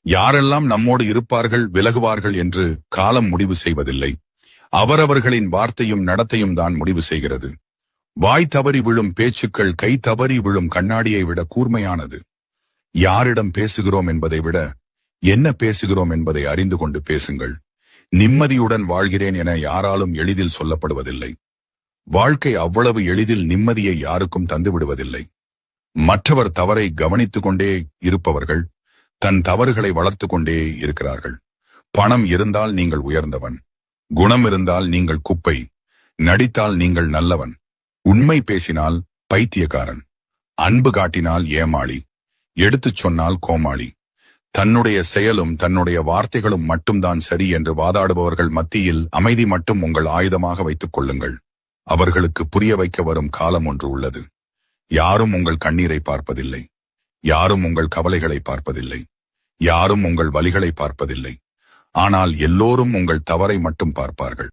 யாரெல்லாம் நம்மோடு இருப்பார்கள் விலகுவார்கள் என்று காலம் முடிவு செய்வதில்லை. அவரவர்களின் வார்த்தையும் நடத்தையும் தான் முடிவு செய்கிறது. வாய் தவறி விழும் பேச்சுக்கள் கை தவறி விழும் கண்ணாடியை விட கூர்மையானது. யாரிடம் பேசுகிறோம் என்பதை விட என்ன பேசுகிறோம் என்பதை அறிந்து கொண்டு பேசுங்கள். நிம்மதியுடன் வாழ்கிறேன் என யாராலும் எளிதில் சொல்லப்படுவதில்லை. வாழ்க்கை அவ்வளவு எளிதில் நிம்மதியை யாருக்கும் தந்துவிடுவதில்லை. மற்றவர் தவறை கவனித்துக் கொண்டே இருப்பவர்கள் தன் தவறுகளை வளர்த்து கொண்டே இருக்கிறார்கள். பணம் இருந்தால் நீங்கள் உயர்ந்தவன், குணம் இருந்தால் நீங்கள் குப்பை, நடித்தால் நீங்கள் நல்லவன், உண்மை பேசினால் பைத்தியக்காரன், அன்பு காட்டினால் ஏமாளி, எடுத்துச் சொன்னால் கோமாளி, தன்னுடைய செயலும் தன்னுடைய வார்த்தைகளும் மட்டும்தான் சரி என்று வாதாடுபவர்கள் மத்தியில் அமைதி மட்டும் உங்கள் ஆயுதமாக வைத்துக் கொள்ளுங்கள். அவர்களுக்கு புரிய வைக்க வரும் காலம் ஒன்று உள்ளது. யாரும் உங்கள் கண்ணீரை பார்ப்பதில்லை, யாரும் உங்கள் கவலைகளை பார்ப்பதில்லை, யாரும் உங்கள் வலிகளை பார்ப்பதில்லை. ஆனால் எல்லோரும் உங்கள் தவறை மட்டும் பார்ப்பார்கள்.